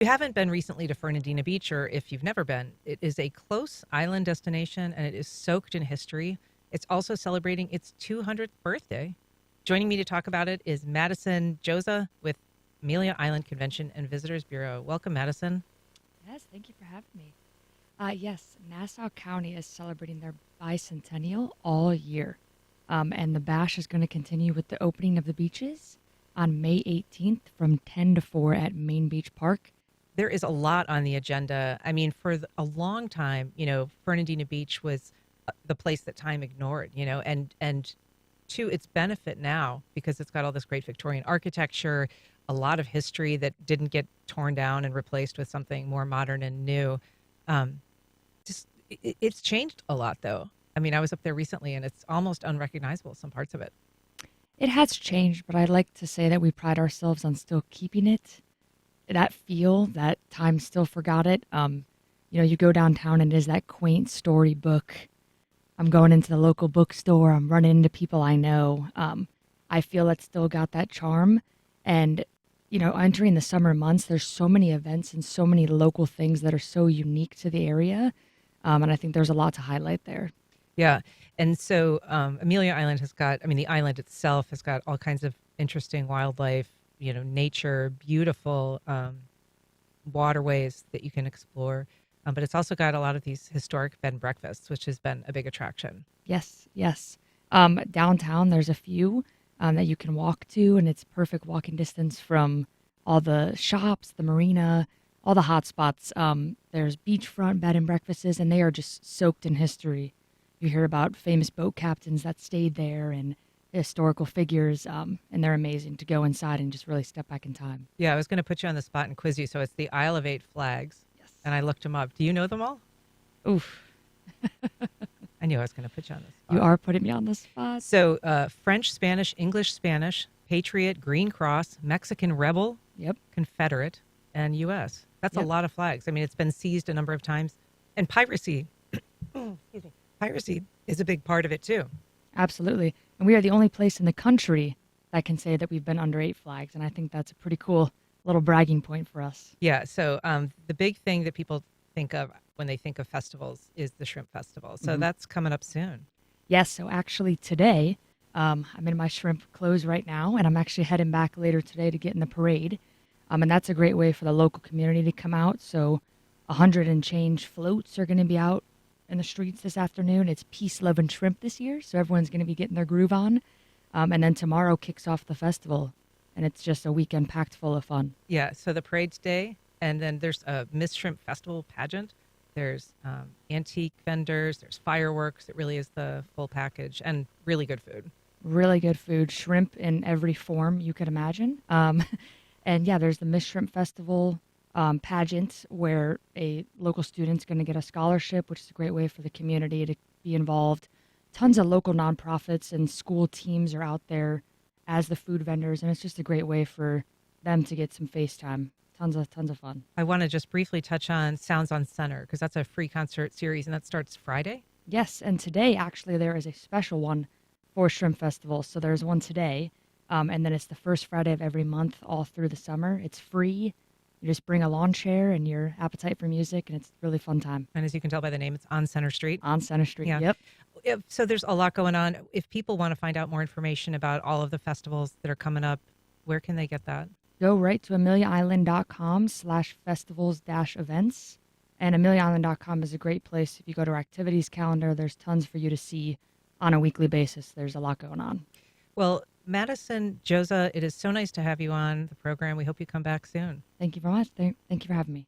you haven't been recently to Fernandina Beach, or if you've never been, it is a close island destination and it is soaked in history. It's also celebrating its 200th birthday. Joining me to talk about it is Madison Jozsa with Amelia Island Convention and Visitors Bureau. Welcome, Madison. Yes, thank you for having me. Yes, Nassau County is celebrating their bicentennial all year. And the bash is going to continue with the opening of the beaches on May 18th from 10 to 4 at Main Beach Park. There is a lot on the agenda. I mean, for a long time, Fernandina Beach was the place that time ignored, and to its benefit now because it's got all this great Victorian architecture, a lot of history that didn't get torn down and replaced with something more modern and new. Um, it's changed a lot, though. I mean, I was up there recently, and it's almost unrecognizable, some parts of it. It has changed, but I'd like to say that we pride ourselves on still keeping it, that feel, that time still forgot it. You go downtown and it is that quaint storybook. I'm going into the local bookstore. I'm running into people I know. I feel it's still got that charm. And, entering the summer months, there's so many events and so many local things that are so unique to the area. And I think there's a lot to highlight there. Yeah. And so Amelia Island the island itself has got all kinds of interesting wildlife, nature, beautiful waterways that you can explore. But it's also got a lot of these historic bed and breakfasts, which has been a big attraction. Yes, yes. Downtown, there's a few that you can walk to, and it's perfect walking distance from all the shops, the marina, all the hot spots. There's beachfront bed and breakfasts, and they are just soaked in history. You hear about famous boat captains that stayed there and historical figures, and they're amazing to go inside and just really step back in time. Yeah, I was going to put you on the spot and quiz you. So it's the Isle of Eight Flags, Yes. and I looked them up. Do you know them all? Oof. I knew I was going to put you on the spot. You are putting me on the spot. So French, Spanish, English, Spanish, Patriot, Green Cross, Mexican Rebel, Yep. Confederate, and U.S. That's a Yep. lot of flags. I mean, it's been seized a number of times. And piracy, excuse me, piracy is a big part of it, too. Absolutely. And we are the only place in the country that can say that we've been under 8 flags. And I think that's a pretty cool little bragging point for us. Yeah, so the big thing that people think of when they think of festivals is the Shrimp Festival. So that's coming up soon. Yes. So actually today, I'm in my shrimp clothes right now, and I'm actually heading back later today to get in the parade. And that's a great way for the local community to come out. So 100 and change floats are going to be out in the streets this afternoon. It's Peace, Love, and Shrimp this year, so everyone's going to be getting their groove on. And then tomorrow kicks off the festival, and it's just a weekend packed full of fun. Yeah, so the parade's day, and then there's a Miss Shrimp Festival pageant. There's antique vendors, there's fireworks. It really is the full package, and really good food. Really good food, shrimp in every form you could imagine. And yeah, there's the Miss Shrimp Festival pageant where a local student's going to get a scholarship, which is a great way for the community to be involved. Tons of local nonprofits and school teams are out there as the food vendors, and it's just a great way for them to get some face time. Tons of fun. I want to just briefly touch on Sounds on Center because that's a free concert series, and that starts Friday. Yes, and today actually there is a special one for Shrimp Festival. So there's one today, and then it's the first Friday of every month all through the summer. It's free. You just bring a lawn chair and your appetite for music, and it's a really fun time. And as you can tell by the name, it's on Center Street. On Center Street, Yeah. yep. So there's a lot going on. If people want to find out more information about all of the festivals that are coming up, where can they get that? Go right to ameliaisland.com/festivals-events. And ameliaisland.com is a great place. If you go to our activities calendar, there's tons for you to see on a weekly basis. There's a lot going on. Well, Madison Jozsa, it is so nice to have you on the program. We hope you come back soon. Thank you very much. Thank you for having me.